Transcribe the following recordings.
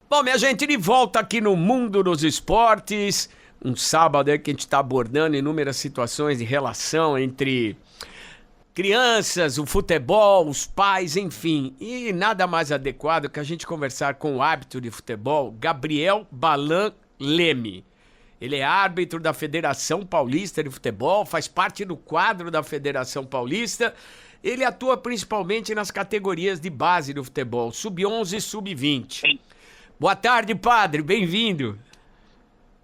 Bom, minha gente, de volta aqui no Mundo dos Esportes. Um sábado aí que a gente está abordando inúmeras situações de relação entre crianças, o futebol, os pais, enfim. E nada mais adequado que a gente conversar com o árbitro de futebol, Gabriel Balan Leme. Ele é árbitro da Federação Paulista de Futebol, faz parte do quadro da Federação Paulista. Ele atua principalmente nas categorias de base do futebol, sub-11 e sub-20. Boa tarde, padre, bem-vindo.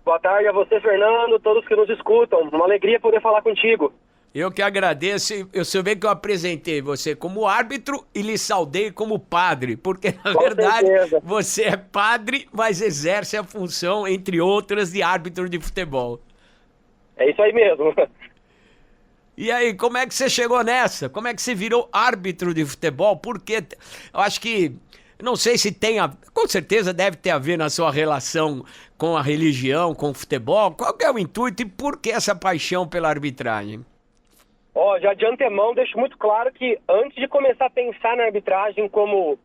Boa tarde a você, Fernando, todos que nos escutam. Uma alegria poder falar contigo. Eu que agradeço. Eu sei que eu apresentei você como árbitro e lhe saudei como padre, porque na verdade certeza. você é padre, mas exerce a função, entre outras, de árbitro de futebol. É isso aí mesmo. E aí, como é que você chegou nessa? Como é que você virou árbitro de futebol? Porque eu acho que, não sei se tem, com certeza deve ter a ver na sua relação com a religião, com o futebol. Qual que é o intuito e por que essa paixão pela arbitragem? Já de antemão deixo muito claro que antes de começar a pensar na arbitragem como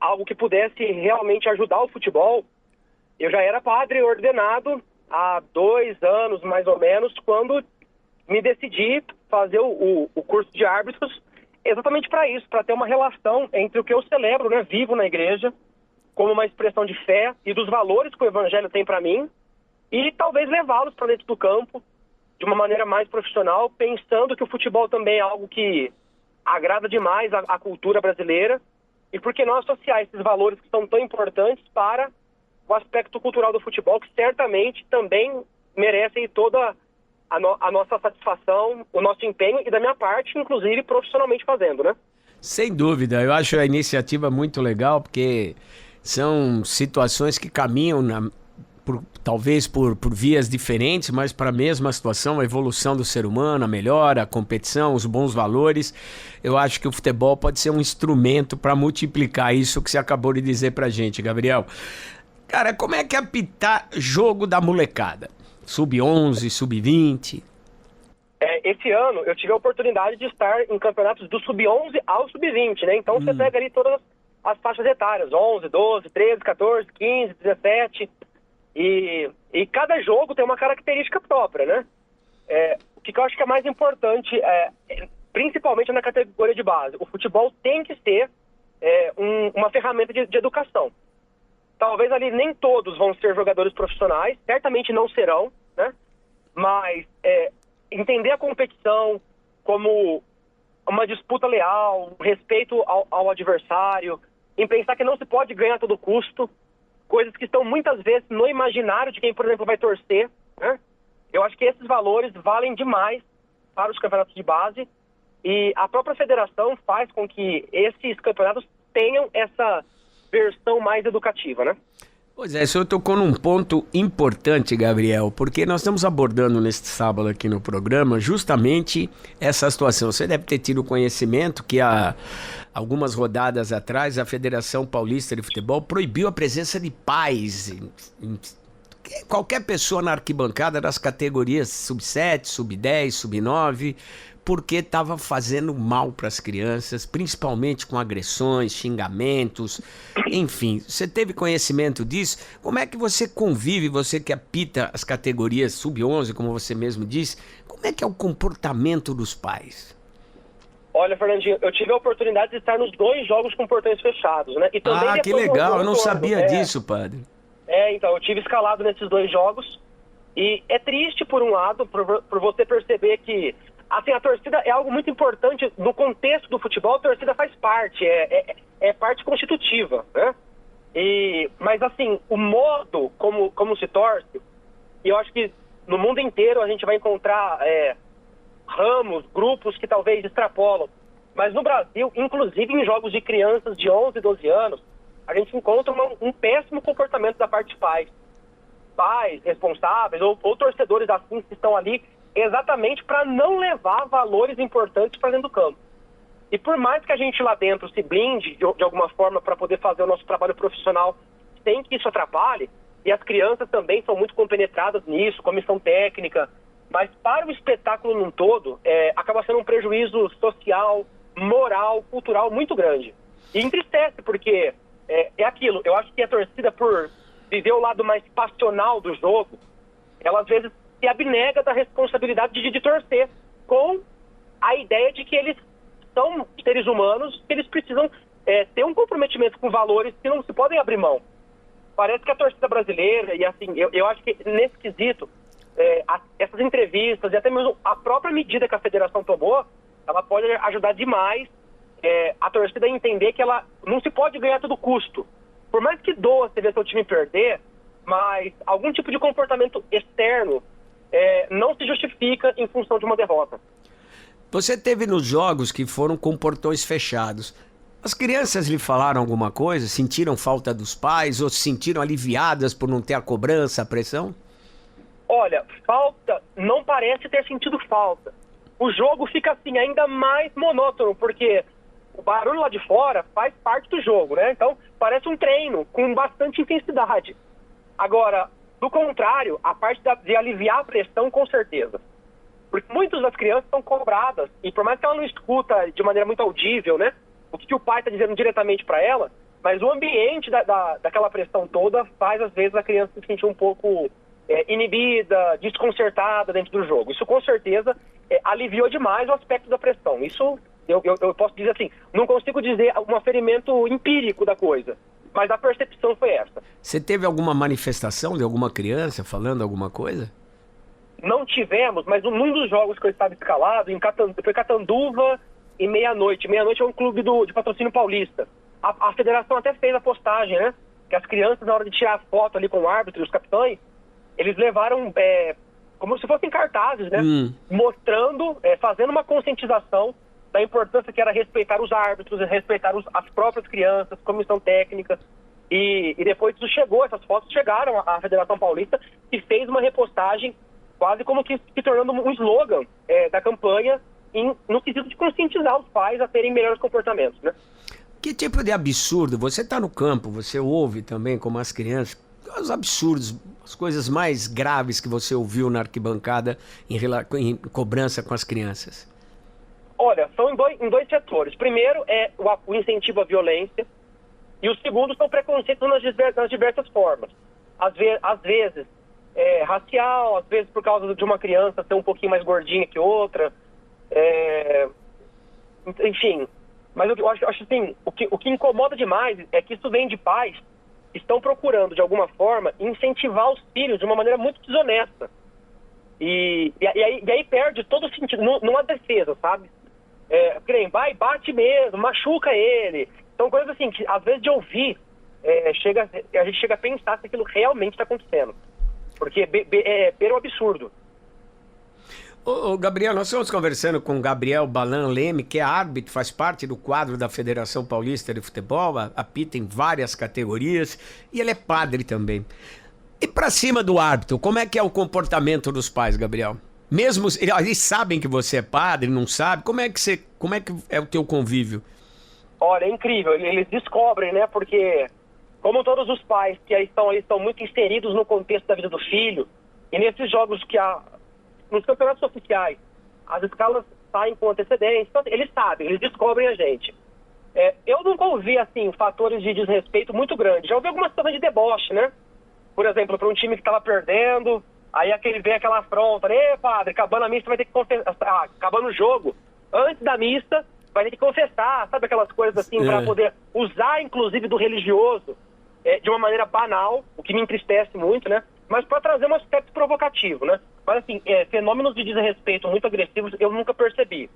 algo que pudesse realmente ajudar o futebol, eu já era padre ordenado há 2 anos mais ou menos, quando me decidi fazer o curso de árbitros exatamente para isso, para ter uma relação entre o que eu celebro, né, vivo na igreja, como uma expressão de fé e dos valores que o evangelho tem para mim, e talvez levá-los para dentro do campo de uma maneira mais profissional, pensando que o futebol também é algo que agrada demais a cultura brasileira, e por que não associar esses valores que são tão importantes para o aspecto cultural do futebol, que certamente também merecem toda a nossa satisfação, o nosso empenho e da minha parte, inclusive profissionalmente fazendo, né? Sem dúvida, eu acho a iniciativa muito legal, porque são situações que caminham talvez por vias diferentes, mas para a mesma situação, a evolução do ser humano, a melhora, a competição, os bons valores. Eu acho que o futebol pode ser um instrumento para multiplicar isso que você acabou de dizer para a gente, Gabriel. Cara, como é que é apitar jogo da molecada? Sub-11, sub-20? Esse ano eu tive a oportunidade de estar em campeonatos do sub-11 ao sub-20, né? Então você pega ali todas as faixas etárias, 11, 12, 13, 14, 15, 17... E cada jogo tem uma característica própria, né? O que eu acho que é mais importante, principalmente na categoria de base, o futebol tem que ser uma ferramenta de educação. Talvez ali nem todos vão ser jogadores profissionais, certamente não serão, né? Mas entender a competição como uma disputa leal, respeito ao adversário, em pensar que não se pode ganhar a todo custo, coisas que estão muitas vezes no imaginário de quem, por exemplo, vai torcer, né? Eu acho que esses valores valem demais para os campeonatos de base, e a própria federação faz com que esses campeonatos tenham essa versão mais educativa, né? Pois é, o senhor tocou num ponto importante, Gabriel, porque nós estamos abordando neste sábado aqui no programa justamente essa situação. Você deve ter tido conhecimento que há algumas rodadas atrás a Federação Paulista de Futebol proibiu a presença de pais, qualquer pessoa na arquibancada das categorias sub-7, sub-10, sub-9, porque estava fazendo mal para as crianças, principalmente com agressões, xingamentos, enfim. Você teve conhecimento disso? Como é que você convive, você que apita as categorias sub-11, como você mesmo disse, como é que é o comportamento dos pais? Olha, Fernandinho, eu tive a oportunidade de estar nos 2 jogos com portões fechados, né? E também que legal, eu não sabia disso, padre. Então, eu tive escalado nesses 2 jogos, e é triste, por um lado, por você perceber que assim, a torcida é algo muito importante no contexto do futebol. A torcida faz parte, é parte constitutiva, né? Mas assim, o modo como se torce, e eu acho que no mundo inteiro a gente vai encontrar ramos, grupos que talvez extrapolam, mas no Brasil, inclusive em jogos de crianças de 11, 12 anos, a gente encontra um péssimo comportamento da parte de pais responsáveis ou torcedores assim que estão ali exatamente para não levar valores importantes para dentro do campo. E por mais que a gente lá dentro se blinde de alguma forma para poder fazer o nosso trabalho profissional sem que isso atrapalhe, e as crianças também são muito compenetradas nisso, comissão técnica, mas para o espetáculo num todo, acaba sendo um prejuízo social, moral, cultural muito grande. E entristece, porque é aquilo. Eu acho que a torcida, por viver o lado mais passional do jogo, ela às vezes se abnega da responsabilidade de torcer, com a ideia de que eles são seres humanos, que eles precisam ter um comprometimento com valores que não se podem abrir mão. Parece que a torcida brasileira, e assim, eu acho que nesse quesito, essas entrevistas e até mesmo a própria medida que a federação tomou, ela pode ajudar demais a torcida a entender que ela não se pode ganhar a todo custo. Por mais que doa você ver seu time perder, mas algum tipo de comportamento externo não se justifica em função de uma derrota. Você teve nos jogos que foram com portões fechados. As crianças lhe falaram alguma coisa? Sentiram falta dos pais ou se sentiram aliviadas por não ter a cobrança, a pressão? Olha, falta, não parece ter sentido falta. O jogo fica assim ainda mais monótono, porque o barulho lá de fora faz parte do jogo, né? Então parece um treino com bastante intensidade. Agora, do contrário, a parte de aliviar a pressão, com certeza. Porque muitas das crianças são cobradas, e por mais que ela não escuta de maneira muito audível, né, o que o pai está dizendo diretamente para ela, mas o ambiente daquela pressão toda faz, às vezes, a criança se sentir um pouco inibida, desconcertada dentro do jogo. Isso, com certeza, aliviou demais o aspecto da pressão. Isso, eu posso dizer assim, não consigo dizer um aferimento empírico da coisa, mas a percepção foi essa. Você teve alguma manifestação de alguma criança falando alguma coisa? Não tivemos, mas num dos jogos que eu estava escalado, foi Catanduva e Meia-Noite. Meia-Noite é um clube de patrocínio paulista. A federação até fez a postagem, né? Que as crianças, na hora de tirar a foto ali com o árbitro e os capitães, eles levaram como se fossem cartazes, né? Mostrando, fazendo uma conscientização da importância que era respeitar os árbitros, respeitar as próprias crianças, comissão técnica. E depois isso chegou, essas fotos chegaram à Federação Paulista e fez uma repostagem quase como que se tornando um slogan da campanha no quesito de conscientizar os pais a terem melhores comportamentos, né? Que tipo de absurdo? Você está no campo, você ouve também como as crianças, os absurdos, as coisas mais graves que você ouviu na arquibancada em cobrança com as crianças? Olha, são em dois setores. Primeiro é o incentivo à violência e o segundo são preconceitos nas diversas formas. Às vezes racial, às vezes por causa de uma criança ser um pouquinho mais gordinha que outra, enfim. Mas eu acho assim, o que incomoda demais é que isso vem de pais que estão procurando, de alguma forma, incentivar os filhos de uma maneira muito desonesta. E aí perde todo o sentido, numa defesa, sabe? Vai, bate mesmo, machuca ele. São coisas assim que, às vezes, de ouvir, a gente chega a pensar se aquilo realmente está acontecendo. Porque beira o absurdo. Ô, Gabriel, nós estamos conversando com Gabriel Balan Leme, que é árbitro, faz parte do quadro da Federação Paulista de Futebol, apita em várias categorias, e ele é padre também. E pra cima do árbitro, como é que é o comportamento dos pais, Gabriel? Mesmo eles sabem que você é padre, não sabe? Como é que é o teu convívio? Olha, é incrível, eles descobrem, né? Porque, como todos os pais que estão muito inseridos no contexto da vida do filho, e nesses jogos nos campeonatos oficiais, as escalas saem com antecedência, então, eles sabem, eles descobrem a gente. Eu nunca ouvi, assim, fatores de desrespeito muito grandes. Já ouvi algumas situações de deboche, né? Por exemplo, para um time que estava perdendo, aí vem aquela afronta, né? Padre, acabando a missa vai ter que confessar, acabando o jogo, antes da missa, vai ter que confessar, sabe aquelas coisas assim, para poder usar, inclusive, do religioso de uma maneira banal, o que me entristece muito, né? Mas para trazer um aspecto provocativo, né? Mas assim, fenômenos de desrespeito muito agressivos eu nunca percebi.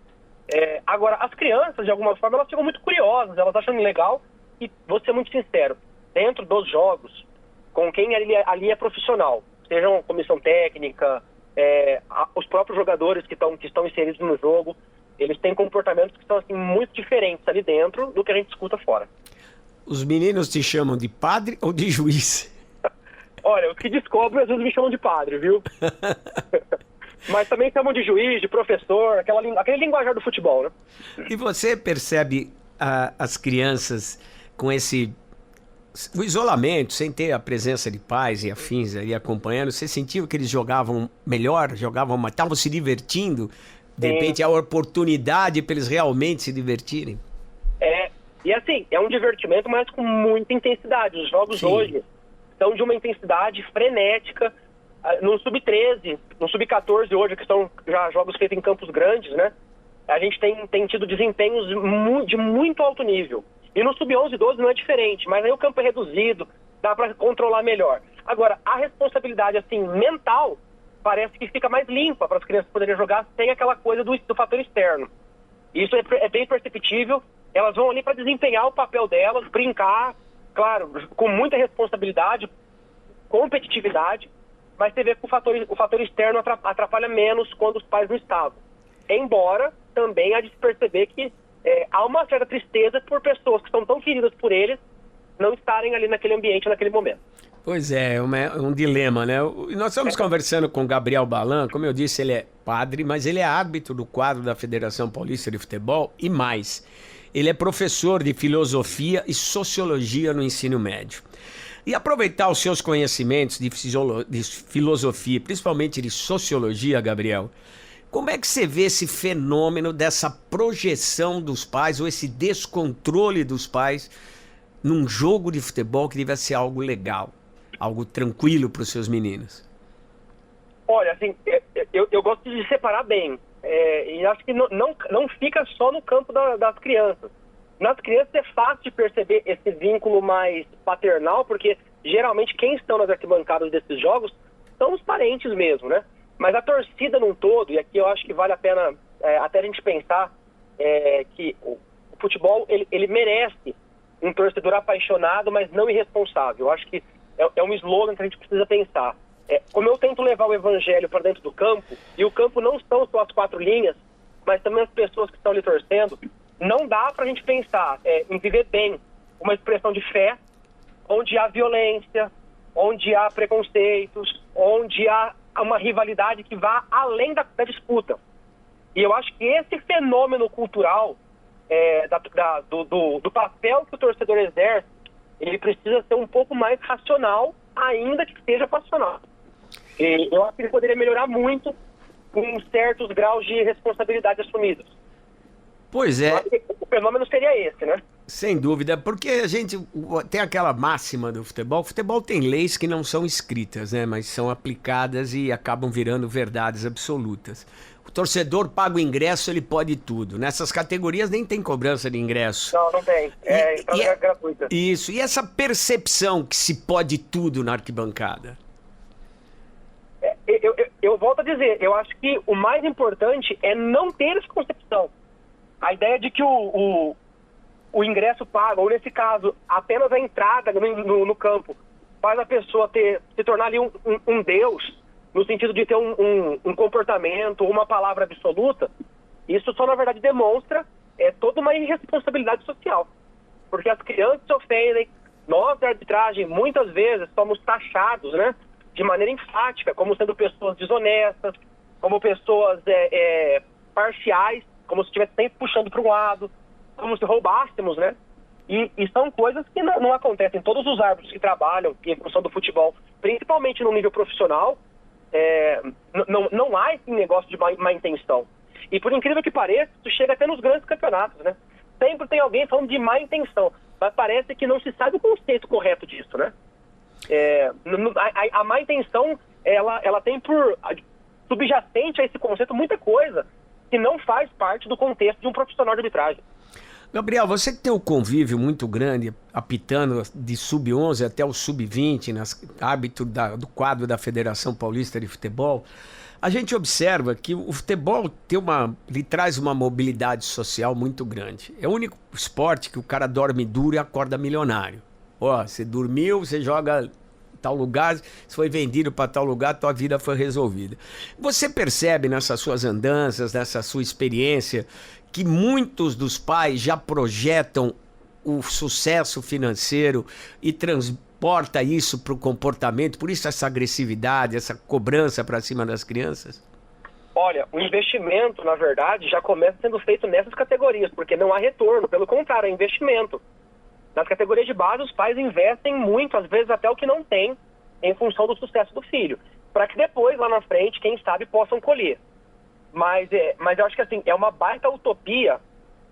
Agora, as crianças, de alguma forma, elas ficam muito curiosas, elas acham legal, e vou ser muito sincero, dentro dos jogos, com quem ali é profissional, sejam comissão técnica, os próprios jogadores que estão inseridos no jogo, eles têm comportamentos que são assim, muito diferentes ali dentro do que a gente escuta fora. Os meninos te chamam de padre ou de juiz? Olha, os que descobrem às vezes me chamam de padre, viu? Mas também chamam de juiz, de professor, aquele linguajar do futebol, né? E você percebe as crianças com o isolamento, sem ter a presença de pais e afins ali acompanhando, você sentiu que eles jogavam melhor, estavam se divertindo? De repente, a oportunidade para eles realmente se divertirem? E assim, é um divertimento, mas com muita intensidade. Os jogos Sim. hoje são de uma intensidade frenética. No Sub-13, no Sub-14 hoje, que são já jogos feitos em campos grandes, né? A gente tem tido desempenhos de muito alto nível. E no Sub-11 e 12 não é diferente, mas aí o campo é reduzido, dá para controlar melhor. Agora, a responsabilidade assim mental parece que fica mais limpa para as crianças poderem jogar sem aquela coisa do fator externo. Isso é bem perceptível. Elas vão ali para desempenhar o papel delas, brincar, claro, com muita responsabilidade, competitividade, mas você vê que o fator externo atrapalha menos quando os pais não estavam. Embora também há de se perceber que há uma certa tristeza por pessoas que estão tão queridas por eles não estarem ali naquele ambiente, naquele momento. Pois é um dilema, né? E nós estamos conversando com o Gabriel Balan, como eu disse, ele é padre, mas ele é árbitro do quadro da Federação Paulista de Futebol e mais. Ele é professor de filosofia e sociologia no ensino médio. E aproveitar os seus conhecimentos de filosofia, principalmente de sociologia, Gabriel, como é que você vê esse fenômeno dessa projeção dos pais ou esse descontrole dos pais num jogo de futebol que deve ser algo legal, algo tranquilo para os seus meninos? Olha, assim, eu gosto de separar bem. E acho que não fica só no campo das crianças. Nas crianças é fácil de perceber esse vínculo mais paternal, porque geralmente quem estão nas arquibancadas desses jogos são os parentes mesmo, né? Mas a torcida num todo, e aqui eu acho que vale a pena até a gente pensar que o futebol ele merece um torcedor apaixonado, mas não irresponsável. Eu acho que é um slogan que a gente precisa pensar. Como eu tento levar o evangelho para dentro do campo, e o campo não são só as 4 linhas, mas também as pessoas que estão ali torcendo, não dá para a gente pensar em viver bem uma expressão de fé, onde há violência, onde há preconceitos, onde há uma rivalidade que vá além da disputa. E eu acho que esse fenômeno cultural do papel que o torcedor exerce, ele precisa ser um pouco mais racional, ainda que seja passional. E eu acho que ele poderia melhorar muito com certos graus de responsabilidade assumidos. Pois é. O fenômeno seria esse, né? Sem dúvida, porque a gente tem aquela máxima do futebol. O futebol tem leis que não são escritas, né? Mas são aplicadas e acabam virando verdades absolutas. O torcedor paga o ingresso, ele pode tudo. Nessas categorias nem tem cobrança de ingresso. Não tem. Entrada gratuita. Isso. E essa percepção que se pode tudo na arquibancada? Eu volto a dizer, eu acho que o mais importante é não ter essa concepção. A ideia de que o ingresso pago, ou nesse caso, apenas a entrada no campo, faz a pessoa se tornar ali um deus, no sentido de ter um comportamento, uma palavra absoluta, isso só na verdade demonstra toda uma irresponsabilidade social. Porque as crianças se ofendem, nós da arbitragem muitas vezes somos taxados, né, de maneira enfática, como sendo pessoas desonestas, como pessoas parciais, como se estivesse sempre puxando para um lado, como se roubássemos, né? E são coisas que não acontecem. Todos os árbitros que trabalham em função do futebol, principalmente no nível profissional, não há esse negócio de má intenção. E por incrível que pareça, isso chega até nos grandes campeonatos, né? Sempre tem alguém falando de má intenção, mas parece que não se sabe o conceito correto disso, né? A má intenção, ela tem por subjacente a esse conceito muita coisa que não faz parte do contexto de um profissional de arbitragem. Gabriel, você que tem um convívio muito grande, apitando de sub-11 até o sub-20, árbitro do quadro da Federação Paulista de Futebol, a gente observa que o futebol lhe traz uma mobilidade social muito grande. É o único esporte que o cara dorme duro e acorda milionário. Você dormiu, você joga em tal lugar, se foi vendido para tal lugar, tua vida foi resolvida. Você percebe nessas suas andanças, nessa sua experiência, que muitos dos pais já projetam o sucesso financeiro e transporta isso para o comportamento, por isso essa agressividade, essa cobrança para cima das crianças? Olha, o investimento, na verdade, já começa sendo feito nessas categorias, porque não há retorno, pelo contrário, é investimento. Nas categorias de base, os pais investem muito, às vezes até o que não tem, em função do sucesso do filho, para que depois, lá na frente, quem sabe, possam colher. Mas eu acho que assim, é uma baita utopia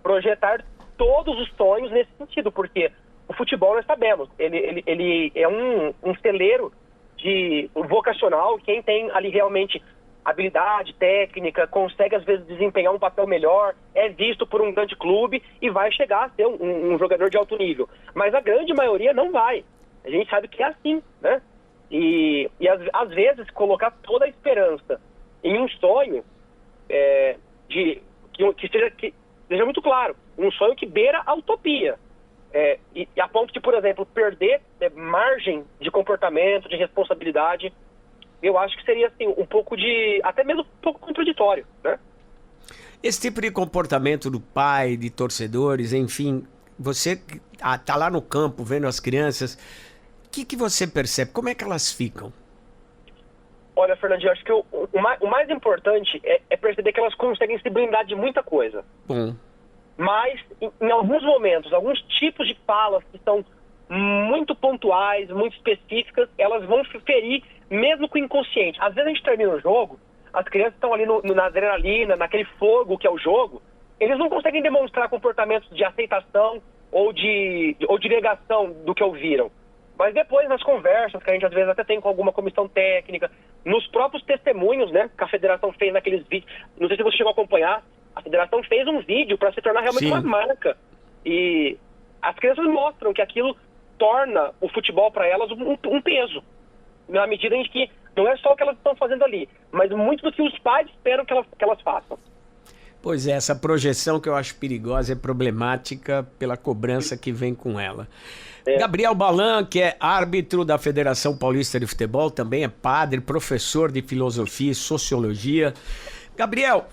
projetar todos os sonhos nesse sentido, porque o futebol, nós sabemos, ele é um celeiro de vocacional. Quem tem ali realmente habilidade, técnica, consegue às vezes desempenhar um papel melhor, é visto por um grande clube e vai chegar a ser um jogador de alto nível. Mas a grande maioria não vai. A gente sabe que é assim, né? E às vezes colocar toda a esperança em um sonho que seja muito claro, um sonho que beira a utopia. E a ponto de, por exemplo, perder margem de comportamento, de responsabilidade, eu acho que seria assim, até mesmo um pouco contraditório, né? Esse tipo de comportamento do pai, de torcedores, enfim, você tá lá no campo vendo as crianças, o que você percebe? Como é que elas ficam? Olha, Fernandinho, eu acho que o mais importante é perceber que elas conseguem se blindar de muita coisa. Bom. Mas, em alguns momentos, alguns tipos de falas que são muito pontuais, muito específicas, elas vão ferir mesmo com o inconsciente. Às vezes a gente termina o jogo, as crianças estão ali na adrenalina, naquele fogo que é o jogo, eles não conseguem demonstrar comportamentos de aceitação ou de negação do que ouviram. Mas depois, nas conversas que a gente às vezes até tem com alguma comissão técnica, nos próprios testemunhos, né, que a federação fez naqueles vídeos, não sei se você chegou a acompanhar, a federação fez um vídeo para se tornar realmente uma marca. E as crianças mostram que aquilo torna o futebol para elas um peso. Na medida em que não é só o que elas estão fazendo ali, mas muito do que os pais esperam que elas façam. Pois é, essa projeção que eu acho perigosa é problemática pela cobrança que vem com ela. Gabriel Balan, que é árbitro da Federação Paulista de Futebol, também é padre, professor de filosofia e sociologia. Gabriel,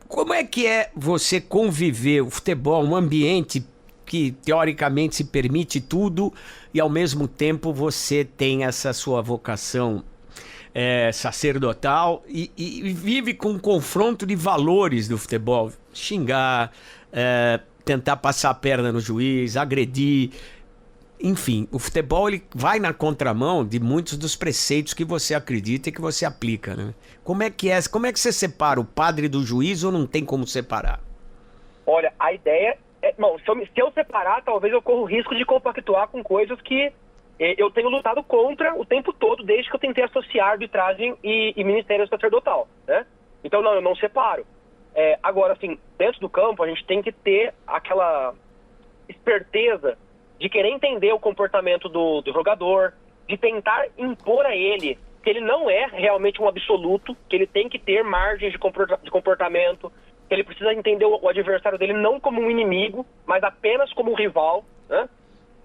como é que é você conviver o futebol, um ambiente que teoricamente se permite tudo e ao mesmo tempo você tem essa sua vocação sacerdotal e vive com um confronto de valores do futebol, xingar, tentar passar a perna no juiz, agredir, enfim, o futebol ele vai na contramão de muitos dos preceitos que você acredita e que você aplica, né? Como é que você separa o padre do juiz ou não tem como separar? Olha, a ideia bom, se eu separar, talvez eu corra o risco de compactuar com coisas que eu tenho lutado contra o tempo todo, desde que eu tentei associar arbitragem e ministério sacerdotal, né? Então, não, eu não separo. Agora, assim, dentro do campo, a gente tem que ter aquela esperteza de querer entender o comportamento do jogador, de tentar impor a ele que ele não é realmente um absoluto, que ele tem que ter margens de comportamento, que ele precisa entender o adversário dele não como um inimigo, mas apenas como um rival, né?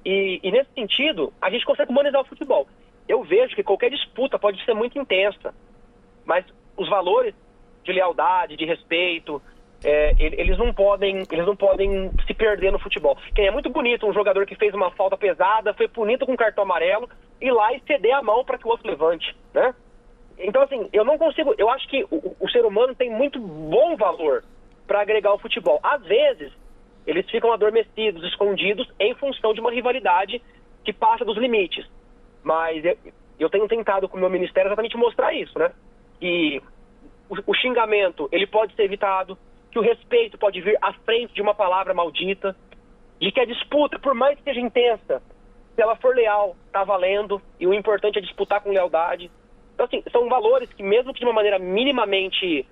E nesse sentido, a gente consegue humanizar o futebol. Eu vejo que qualquer disputa pode ser muito intensa, mas os valores de lealdade, de respeito, eles não podem se perder no futebol. Que é muito bonito um jogador que fez uma falta pesada, foi punido com cartão amarelo, ir lá e ceder a mão para que o outro levante, né? Então, assim, eu acho que o ser humano tem muito bom valor para agregar o futebol. Às vezes, eles ficam adormecidos, escondidos, em função de uma rivalidade que passa dos limites. Mas eu tenho tentado com o meu ministério exatamente mostrar isso, né? Que o xingamento, ele pode ser evitado, que o respeito pode vir à frente de uma palavra maldita, de que a disputa, por mais que seja intensa, se ela for leal, tá valendo, e o importante é disputar com lealdade. Então, assim, são valores que, mesmo que de uma maneira minimamente,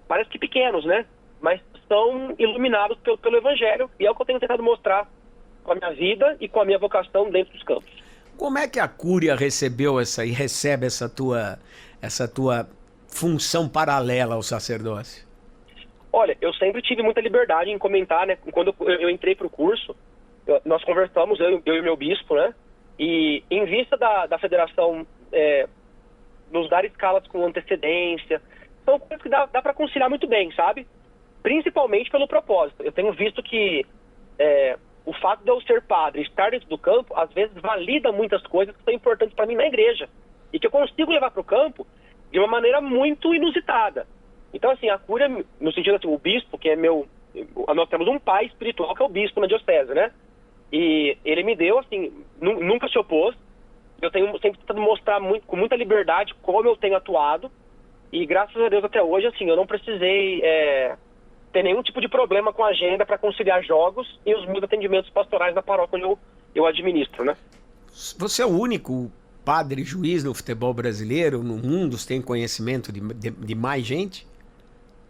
parece que pequenos, né? Mas são iluminados pelo Evangelho, e é o que eu tenho tentado mostrar com a minha vida e com a minha vocação dentro dos campos. Como é que a Cúria recebe essa tua função paralela ao sacerdócio? Olha, eu sempre tive muita liberdade em comentar, né? Quando eu entrei para o curso, nós conversamos, eu e meu bispo, né? E em vista da federação nos dar escalas com antecedência, são coisas que dá para conciliar muito bem, sabe? Principalmente pelo propósito. Eu tenho visto que o fato de eu ser padre e estar dentro do campo, às vezes valida muitas coisas que são importantes para mim na igreja. E que eu consigo levar para o campo de uma maneira muito inusitada. Então, assim, a Cúria, no sentido assim, o bispo, que é nós temos um pai espiritual que é o bispo na diocese, né? E ele me deu, assim, nunca se opôs. Eu tenho sempre tentado mostrar com muita liberdade como eu tenho atuado. E graças a Deus até hoje, assim, eu não precisei ter nenhum tipo de problema com a agenda para conciliar jogos e os meus atendimentos pastorais na paróquia onde eu administro, né? Você é o único padre juiz no futebol brasileiro, no mundo? Você tem conhecimento de mais gente?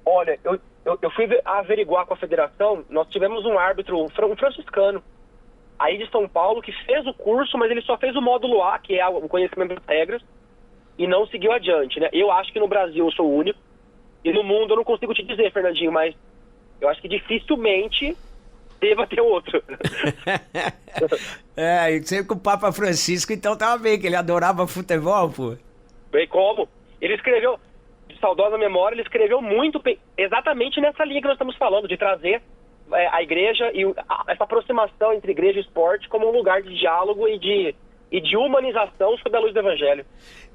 Olha, eu fui averiguar com a federação, nós tivemos um árbitro, um franciscano, aí de São Paulo, que fez o curso, mas ele só fez o módulo A, que é o conhecimento das regras, e não seguiu adiante, né? Eu acho que no Brasil eu sou o único, e no mundo eu não consigo te dizer, Fernandinho, mas eu acho que dificilmente deva ter outro. E sempre com o Papa Francisco, então tava bem, que ele adorava futebol, pô. Bem como? Ele escreveu, de saudosa memória, ele escreveu muito, exatamente nessa linha que nós estamos falando, de trazer a igreja e essa aproximação entre igreja e esporte como um lugar de diálogo e de humanização sob a luz do evangelho.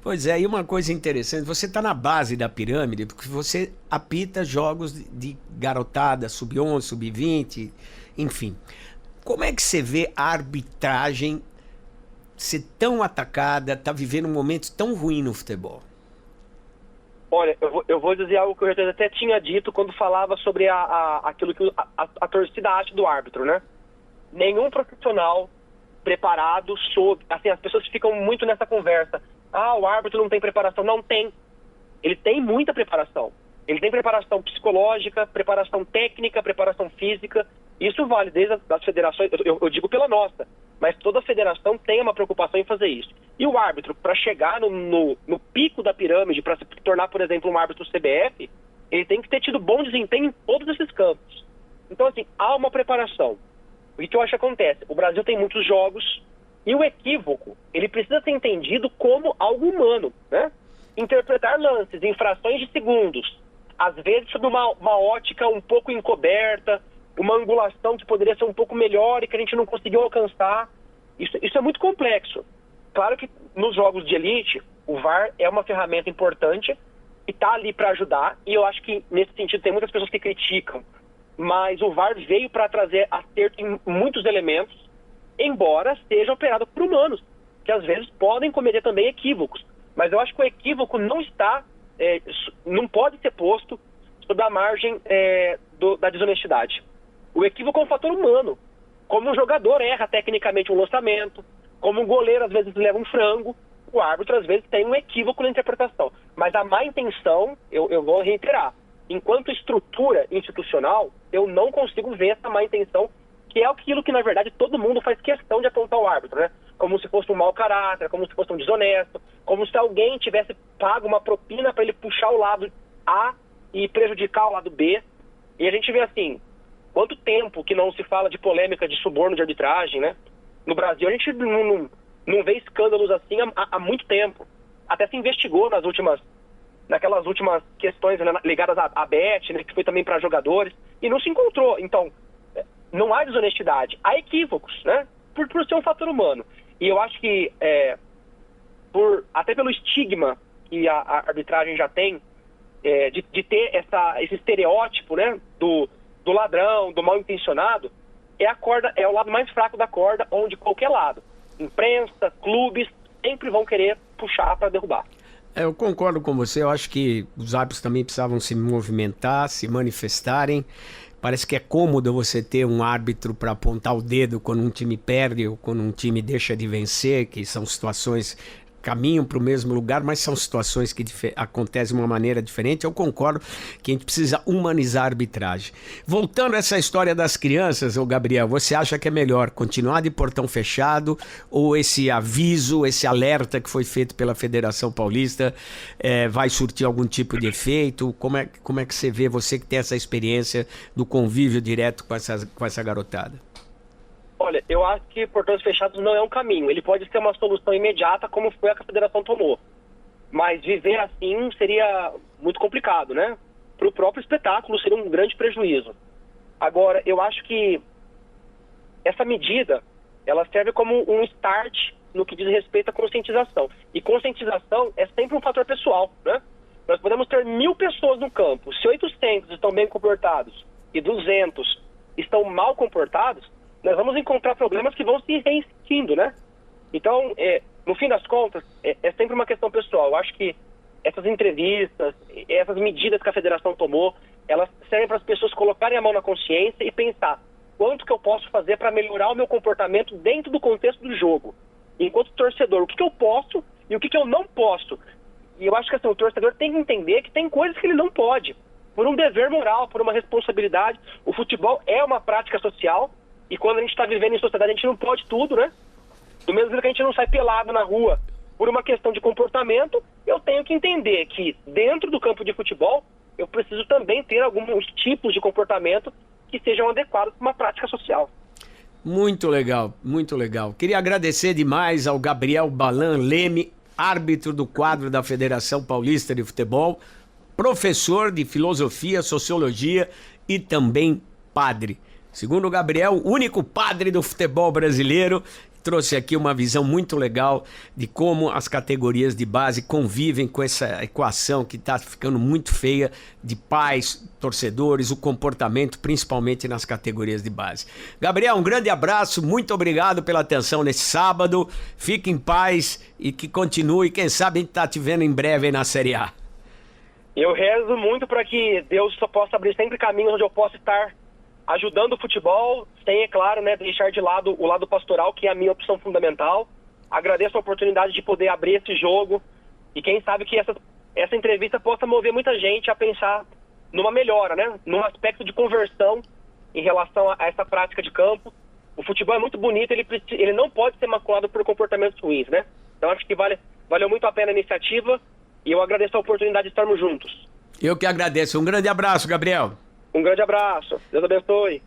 Pois é, e uma coisa interessante, você está na base da pirâmide, porque você apita jogos de garotada, sub-11, sub-20, enfim. Como é que você vê a arbitragem ser tão atacada, tá vivendo um momento tão ruim no futebol? Olha, eu vou dizer algo que eu já até tinha dito quando falava sobre aquilo que a torcida acha do árbitro, né? Nenhum profissional preparado assim, as pessoas ficam muito nessa conversa. O árbitro não tem preparação. Não tem. Ele tem muita preparação. Ele tem preparação psicológica, preparação técnica, preparação física. Isso vale desde as federações, eu digo pela nossa, mas toda federação tem uma preocupação em fazer isso. E o árbitro, para chegar no pico da pirâmide, para se tornar, por exemplo, um árbitro CBF, ele tem que ter tido bom desempenho em todos esses campos. Então, assim, há uma preparação. O que eu acho que acontece? O Brasil tem muitos jogos e o equívoco, ele precisa ser entendido como algo humano, né? Interpretar lances, infrações de segundos, às vezes sob uma ótica um pouco encoberta, uma angulação que poderia ser um pouco melhor e que a gente não conseguiu alcançar. Isso é muito complexo. Claro que nos jogos de elite, o VAR é uma ferramenta importante e está ali para ajudar, e eu acho que nesse sentido tem muitas pessoas que criticam, mas o VAR veio para trazer acerto em muitos elementos, embora seja operado por humanos, que às vezes podem cometer também equívocos. Mas eu acho que o equívoco não pode ser posto sob a margem da desonestidade. O equívoco é um fator humano. Como um jogador erra tecnicamente um lançamento, como um goleiro às vezes leva um frango, o árbitro às vezes tem um equívoco na interpretação. Mas a má intenção, eu vou reiterar, enquanto estrutura institucional, eu não consigo ver essa má intenção, que é aquilo que na verdade todo mundo faz questão de apontar ao árbitro, né? Como se fosse um mau caráter, como se fosse um desonesto, como se alguém tivesse pago uma propina para ele puxar o lado A e prejudicar o lado B. E a gente vê assim, quanto tempo que não se fala de polêmica de suborno de arbitragem, né? No Brasil a gente não vê escândalos assim há muito tempo. Até se investigou naquelas últimas questões, né, ligadas à Bet, né, que foi também para jogadores, e não se encontrou. Então, não há desonestidade, há equívocos, né? Por ser um fator humano. E eu acho que, até pelo estigma que a arbitragem já tem, de ter esse estereótipo, né, do ladrão, do mal intencionado, é o lado mais fraco da corda, onde qualquer lado, imprensa, clubes, sempre vão querer puxar para derrubar. Eu concordo com você, eu acho que os árbitros também precisavam se movimentar, se manifestarem. Parece que é cômodo você ter um árbitro para apontar o dedo quando um time perde ou quando um time deixa de vencer, que são situações caminham para o mesmo lugar, mas são situações que acontecem de uma maneira diferente. Eu concordo que a gente precisa humanizar a arbitragem. Voltando a essa história das crianças, ô Gabriel, você acha que é melhor continuar de portão fechado ou esse aviso, esse alerta que foi feito pela Federação Paulista vai surtir algum tipo de efeito? Como é que você vê, você que tem essa experiência do convívio direto com essa garotada? Olha, eu acho que portões fechados não é um caminho. Ele pode ser uma solução imediata, como foi a que a federação tomou. Mas viver assim seria muito complicado, né? Para o próprio espetáculo seria um grande prejuízo. Agora, eu acho que essa medida, ela serve como um start no que diz respeito à conscientização. E conscientização é sempre um fator pessoal, né? Nós podemos ter 1000 pessoas no campo. Se 800 estão bem comportados e 200 estão mal comportados, nós vamos encontrar problemas que vão se reincidindo, né? Então, no fim das contas, é sempre uma questão pessoal. Eu acho que essas entrevistas, essas medidas que a federação tomou, elas servem para as pessoas colocarem a mão na consciência e pensar quanto que eu posso fazer para melhorar o meu comportamento dentro do contexto do jogo. Enquanto torcedor, o que eu posso e o que eu não posso. E eu acho que assim, o torcedor tem que entender que tem coisas que ele não pode, por um dever moral, por uma responsabilidade. O futebol é uma prática social, e quando a gente está vivendo em sociedade, a gente não pode tudo, né? Do mesmo jeito que a gente não sai pelado na rua por uma questão de comportamento, eu tenho que entender que dentro do campo de futebol, eu preciso também ter alguns tipos de comportamento que sejam adequados para uma prática social. Muito legal, muito legal. Queria agradecer demais ao Gabriel Balan Leme, árbitro do quadro da Federação Paulista de Futebol, professor de filosofia, sociologia e também padre. Segundo o Gabriel, o único padre do futebol brasileiro, trouxe aqui uma visão muito legal de como as categorias de base convivem com essa equação que está ficando muito feia de pais, torcedores, o comportamento, principalmente nas categorias de base. Gabriel, um grande abraço, muito obrigado pela atenção nesse sábado, fique em paz e que continue, quem sabe a gente está te vendo em breve aí na Série A. Eu rezo muito para que Deus só possa abrir sempre caminhos onde eu possa estar ajudando o futebol, sem, é claro, né, deixar de lado o lado pastoral, que é a minha opção fundamental. Agradeço a oportunidade de poder abrir esse jogo e quem sabe que essa entrevista possa mover muita gente a pensar numa melhora, né, num aspecto de conversão em relação a essa prática de campo. O futebol é muito bonito, ele não pode ser maculado por comportamentos ruins, né? Então acho que valeu muito a pena a iniciativa e eu agradeço a oportunidade de estarmos juntos. Eu que agradeço. Um grande abraço, Gabriel. Um grande abraço. Deus abençoe.